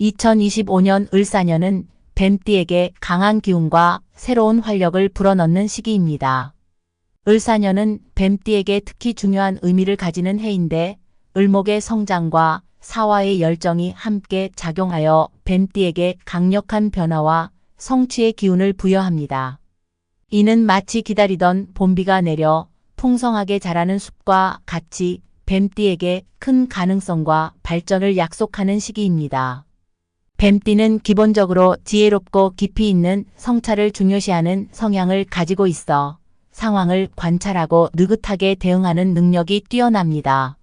2025년 을사년은 뱀띠에게 강한 기운과 새로운 활력을 불어넣는 시기입니다. 을사년은 뱀띠에게 특히 중요한 의미를 가지는 해인데 을목의 성장과 사화의 열정이 함께 작용하여 뱀띠에게 강력한 변화와 성취의 기운을 부여합니다. 이는 마치 기다리던 봄비가 내려 풍성하게 자라는 숲과 같이 뱀띠에게 큰 가능성과 발전을 약속하는 시기입니다. 뱀띠는 기본적으로 지혜롭고 깊이 있는 성찰을 중요시하는 성향을 가지고 있어 상황을 관찰하고 느긋하게 대응하는 능력이 뛰어납니다.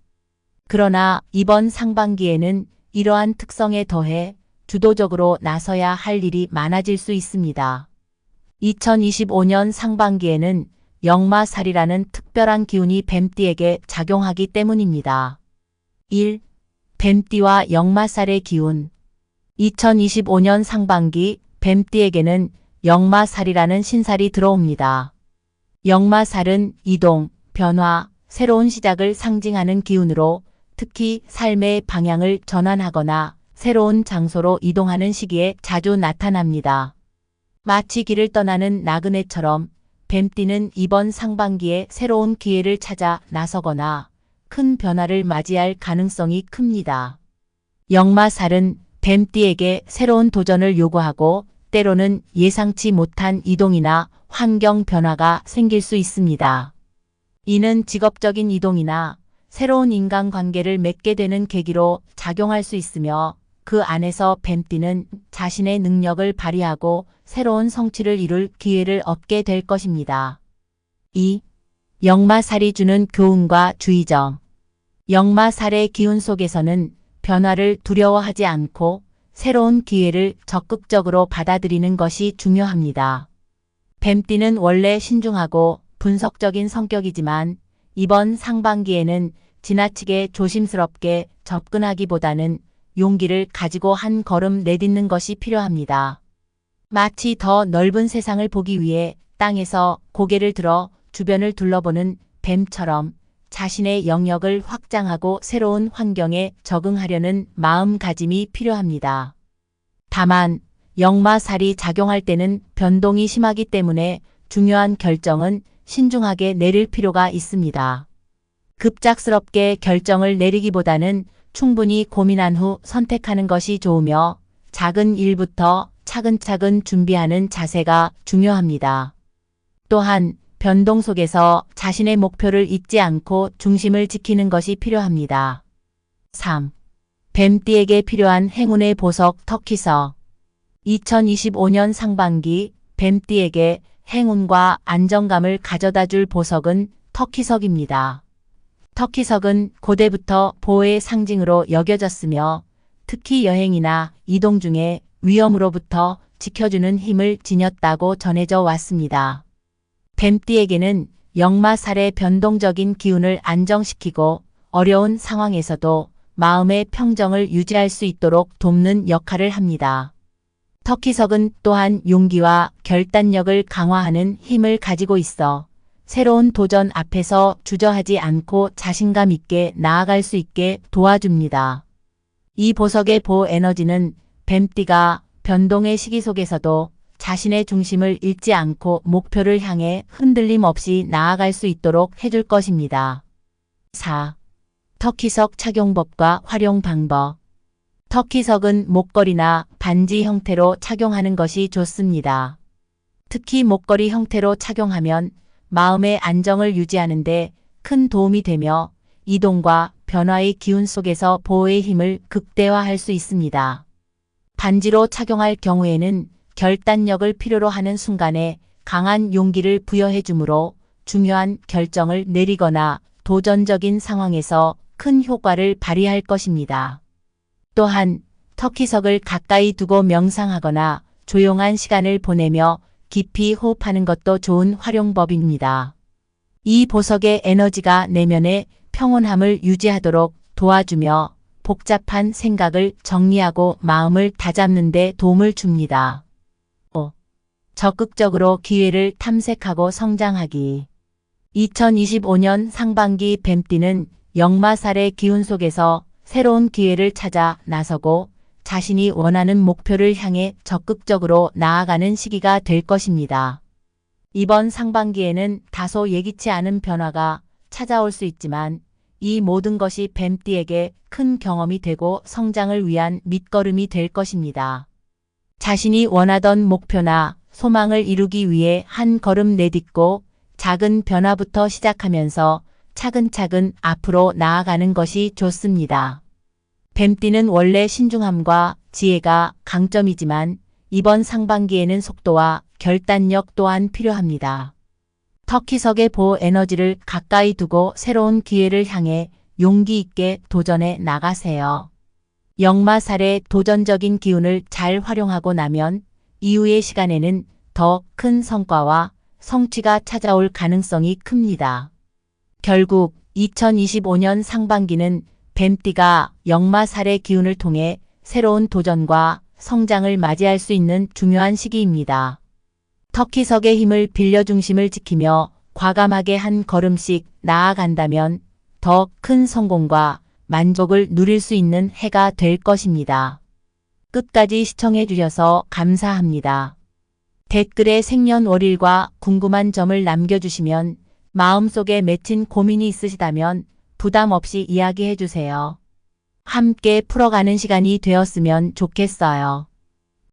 그러나 이번 상반기에는 이러한 특성에 더해 주도적으로 나서야 할 일이 많아질 수 있습니다. 2025년 상반기에는 역마살이라는 특별한 기운이 뱀띠에게 작용하기 때문입니다. 1. 뱀띠와 역마살의 기운. 2025년 상반기 뱀띠에게는 역마살이라는 신살이 들어옵니다. 역마살은 이동, 변화, 새로운 시작을 상징하는 기운으로 특히 삶의 방향을 전환하거나 새로운 장소로 이동하는 시기에 자주 나타납니다. 마치 길을 떠나는 나그네처럼 뱀띠는 이번 상반기에 새로운 기회를 찾아 나서거나 큰 변화를 맞이할 가능성이 큽니다. 역마살은 뱀띠에게 새로운 도전을 요구하고 때로는 예상치 못한 이동이나 환경 변화가 생길 수 있습니다. 이는 직업적인 이동이나 새로운 인간관계를 맺게 되는 계기로 작용할 수 있으며 그 안에서 뱀띠는 자신의 능력을 발휘하고 새로운 성취를 이룰 기회를 얻게 될 것입니다. 2. 역마살이 주는 교훈과 주의점. 역마살의 기운 속에서는 변화를 두려워하지 않고 새로운 기회를 적극적으로 받아들이는 것이 중요합니다. 뱀띠는 원래 신중하고 분석적인 성격이지만 이번 상반기에는 지나치게 조심스럽게 접근하기보다는 용기를 가지고 한 걸음 내딛는 것이 필요합니다. 마치 더 넓은 세상을 보기 위해 땅에서 고개를 들어 주변을 둘러보는 뱀처럼 자신의 영역을 확장하고 새로운 환경에 적응하려는 마음가짐이 필요합니다. 다만 역마살이 작용할 때는 변동이 심하기 때문에 중요한 결정은 신중하게 내릴 필요가 있습니다. 급작스럽게 결정을 내리기보다는 충분히 고민한 후 선택하는 것이 좋으며 작은 일부터 차근차근 준비하는 자세가 중요합니다. 또한 변동 속에서 자신의 목표를 잊지 않고 중심을 지키는 것이 필요합니다. 3. 뱀띠에게 필요한 행운의 보석 터키석. 2025년 상반기 뱀띠에게 행운과 안정감을 가져다 줄 보석은 터키석입니다. 터키석은 고대부터 보호의 상징으로 여겨졌으며 특히 여행이나 이동 중에 위험으로부터 지켜주는 힘을 지녔다고 전해져 왔습니다. 뱀띠에게는 역마살의 변동적인 기운을 안정시키고 어려운 상황에서도 마음의 평정을 유지할 수 있도록 돕는 역할을 합니다. 터키석은 또한 용기와 결단력을 강화하는 힘을 가지고 있어 새로운 도전 앞에서 주저하지 않고 자신감 있게 나아갈 수 있게 도와줍니다. 이 보석의 보호 에너지는 뱀띠가 변동의 시기 속에서도 자신의 중심을 잃지 않고 목표를 향해 흔들림 없이 나아갈 수 있도록 해줄 것입니다. 4. 터키석 착용법과 활용 방법. 터키석은 목걸이나 반지 형태로 착용하는 것이 좋습니다. 특히 목걸이 형태로 착용하면 마음의 안정을 유지하는 데 큰 도움이 되며 이동과 변화의 기운 속에서 보호의 힘을 극대화할 수 있습니다. 반지로 착용할 경우에는 결단력을 필요로 하는 순간에 강한 용기를 부여해 주므로 중요한 결정을 내리거나 도전적인 상황에서 큰 효과를 발휘할 것입니다. 또한 터키석을 가까이 두고 명상하거나 조용한 시간을 보내며 깊이 호흡하는 것도 좋은 활용법입니다. 이 보석의 에너지가 내면의 평온함을 유지하도록 도와주며 복잡한 생각을 정리하고 마음을 다잡는 데 도움을 줍니다. 5. 적극적으로 기회를 탐색하고 성장하기. 2025년 상반기 뱀띠는 역마살의 기운 속에서 새로운 기회를 찾아 나서고 자신이 원하는 목표를 향해 적극적으로 나아가는 시기가 될 것입니다. 이번 상반기에는 다소 예기치 않은 변화가 찾아올 수 있지만 이 모든 것이 뱀띠에게 큰 경험이 되고 성장을 위한 밑거름이 될 것입니다. 자신이 원하던 목표나 소망을 이루기 위해 한 걸음 내딛고 작은 변화부터 시작하면서 차근차근 앞으로 나아가는 것이 좋습니다. 뱀띠는 원래 신중함과 지혜가 강점이지만 이번 상반기에는 속도와 결단력 또한 필요합니다. 터키석의 보 에너지를 가까이 두고 새로운 기회를 향해 용기 있게 도전해 나가세요. 역마살의 도전적인 기운을 잘 활용하고 나면 이후의 시간에는 더 큰 성과와 성취가 찾아올 가능성이 큽니다. 결국 2025년 상반기는 뱀띠가 역마살의 기운을 통해 새로운 도전과 성장을 맞이할 수 있는 중요한 시기입니다. 터키석의 힘을 빌려 중심을 지키며 과감하게 한 걸음씩 나아간다면 더 큰 성공과 만족을 누릴 수 있는 해가 될 것입니다. 끝까지 시청해 주셔서 감사합니다. 댓글에 생년월일과 궁금한 점을 남겨주시면 마음속에 맺힌 고민이 있으시다면 부담 없이 이야기해 주세요. 함께 풀어가는 시간이 되었으면 좋겠어요.